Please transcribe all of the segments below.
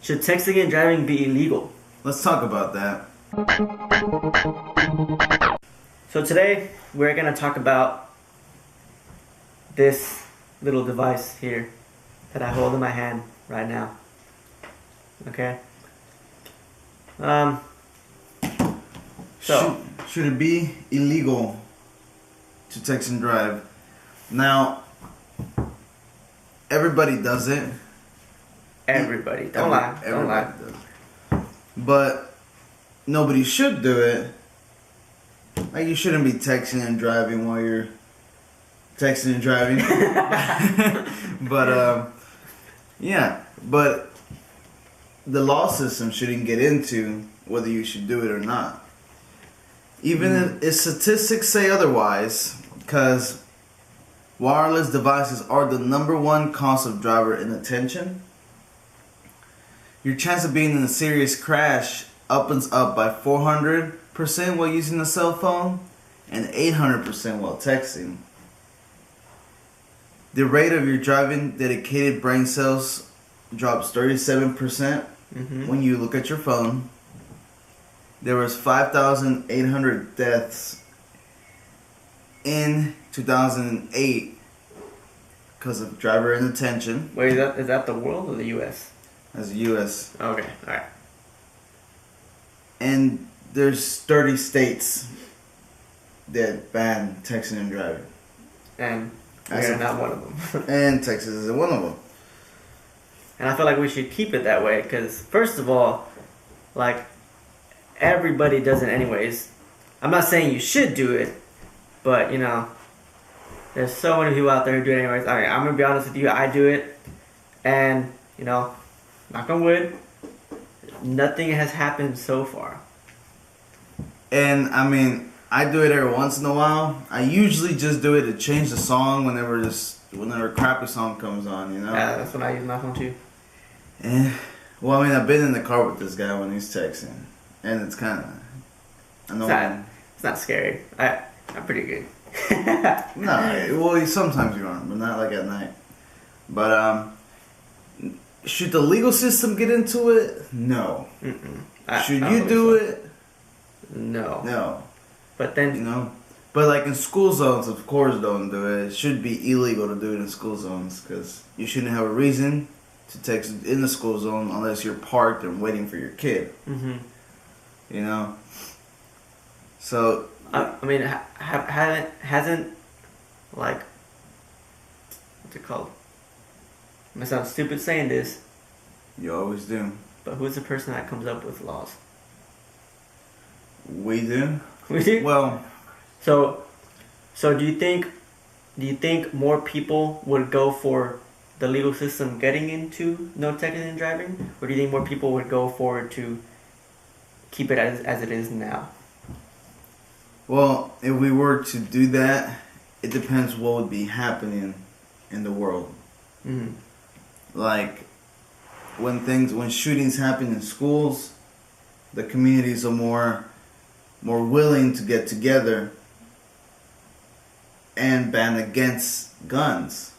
Should texting and driving be illegal? Let's talk about that. So today we're gonna talk about this little device here that I hold in my hand right now. Okay. Should it be illegal to text and drive? Now, everybody does it. Everybody. Don't lie. Don't lie. Does it. But nobody should do it. Like, you shouldn't be texting and driving while you're texting and driving. But, yeah. But the law system shouldn't get into whether you should do it or not. Even if statistics say otherwise, because wireless devices are the #1 cause of driver inattention. Your chance of being in a serious crash opens up by 400% while using a cell phone and 800% while texting. The rate of your driving dedicated brain cells drops 37% when you look at your phone. There was 5,800 deaths in 2008 because of driver inattention. Wait, is that the world or the U.S.? As the U.S. Okay, all right. And there's 30 states that ban texting and driving. And we're not one of them. And Texas is one of them. And I feel like we should keep it that way because, first of all, like, everybody does it anyways. I'm not saying you should do it, but, you know, there's so many people out there who do it anyways. Alright, I'm going to be honest with you. I do it. And, you know, knock on wood, nothing has happened so far. And, I mean, I do it every once in a while. I usually just do it to change the song whenever a crappy song comes on, you know? Yeah, that's what I use my phone too. And, well, I mean, I've been in the car with this guy when he's texting. And it's kind of annoying. It's not scary. I'm pretty good. No, well, sometimes you aren't, but not like at night. But, should the legal system get into it? No. Should you do it? No. No. But then, you know, but like in school zones, of course, don't do it. It should be illegal to do it in school zones because you shouldn't have a reason to text in the school zone unless you're parked and waiting for your kid. You know. So I mean, hasn't like, what's it called? I'm gonna sound stupid saying this. You always do. But who's the person that comes up with laws? We do. We do? Well, so do you think more people would go for the legal system getting into no texting and driving, or do you think more people would go for it to keep it as it is now? Well, if we were to do that, it depends what would be happening in the world. Like when shootings happen in schools, the communities are more willing to get together and ban against guns.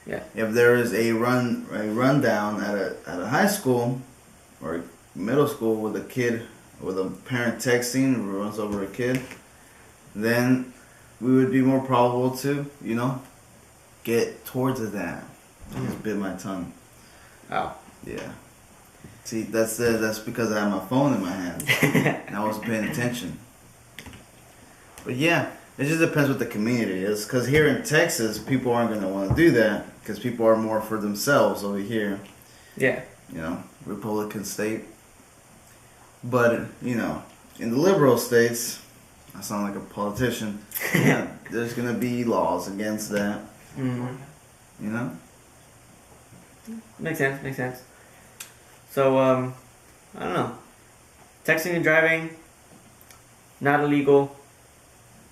Yeah. If there is a rundown at a high school or middle school with a parent texting who runs over a kid, then we would be more probable to, you know, get towards that. I just bit my tongue. Oh. Yeah. See, that's because I had my phone in my hand and I wasn't paying attention. But yeah, it just depends what the community is. Because here in Texas, people aren't going to want to do that because people are more for themselves over here. Yeah. You know, Republican state. But, you know, in the liberal states, I sound like a politician. Yeah, there's going to be laws against that. You know? Makes sense. So, I don't know. Texting and driving, not illegal.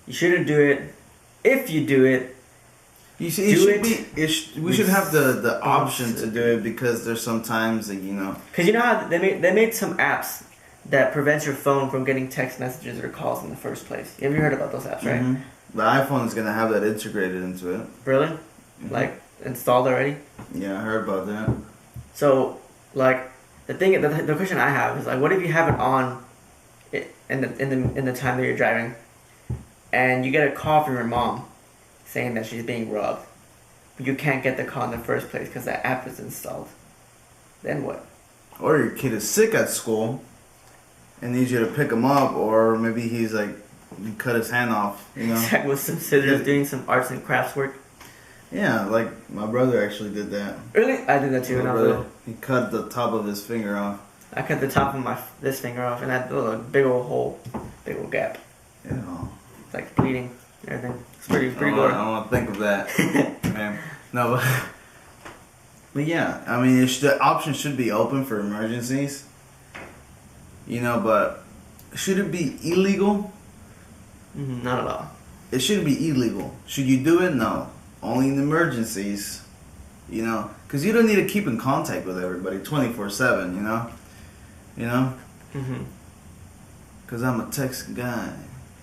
You shouldn't do it. If you do it, we should have the option to do it because there's sometimes that, you know. Because you know how they made some apps that prevents your phone from getting text messages or calls in the first place. Have you heard about those apps, right? The iPhone is going to have that integrated into it. Really? Like, installed already? Yeah, I heard about that. So, like, the question I have is like, what if you have it on, in the time that you're driving, and you get a call from your mom, saying that she's being robbed, but you can't get the call in the first place because that app is installed. Then what? Or your kid is sick at school and needs you to pick him up, or maybe he's like, he cut his hand off, you know? Exactly, with some scissors, doing some arts and crafts work. Yeah, like my brother actually did that. Really? I did that too when I was little. He cut the top of his finger off. I cut the top of this finger off, and that little big old hole, big old gap. Yeah. It's like bleeding and everything. It's pretty I gory. don't want to think of that, man. No, but yeah, I mean, the option should be open for emergencies. You know, but should it be illegal? Not at all. It shouldn't be illegal. Should you do it? No. Only in emergencies. You know, because you don't need to keep in contact with everybody 24/7. You know. You know. Because I'm a text guy.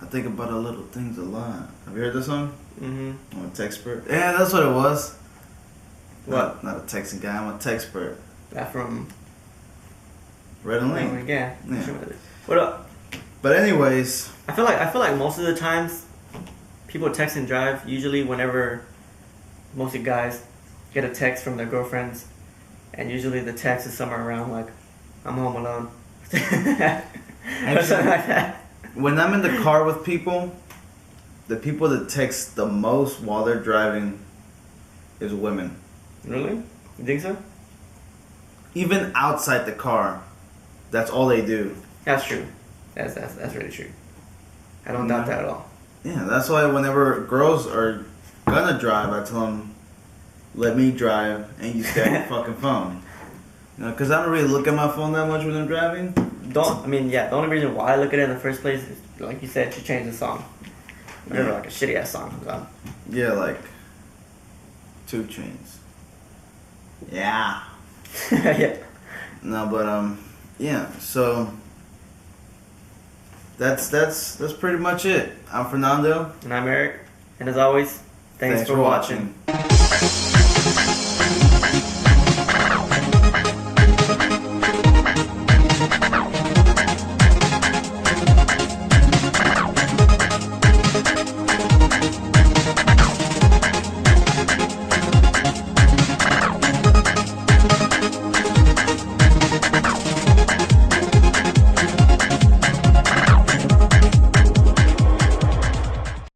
I think about the little things a lot. Have you heard this song? I'm a textpert. Yeah, that's what it was. What? Not a texting guy. I'm a textpert. That from Red and Lane. Yeah. Yeah. What up? But anyways, I feel like most of the times, people text and drive. Usually, whenever mostly guys get a text from their girlfriends, and usually the text is somewhere around like, "I'm home alone," or something like that. When I'm in the car with people, the people that text the most while they're driving is women. Really? You think so? Even outside the car, that's all they do. That's true. That's really true. I don't doubt that at all. Yeah, that's why whenever girls are gonna drive, I tell them, let me drive and you stay on your fucking phone. You know, because I don't really look at my phone that much when I'm driving. The only reason why I look at it in the first place is, like you said, to change the song. Whenever like a shitty ass song comes on. Yeah, like 2 Chainz. Yeah. Yeah. No, but yeah. So that's pretty much it. I'm Fernando, And I'm Eric. And as always, thanks for watching.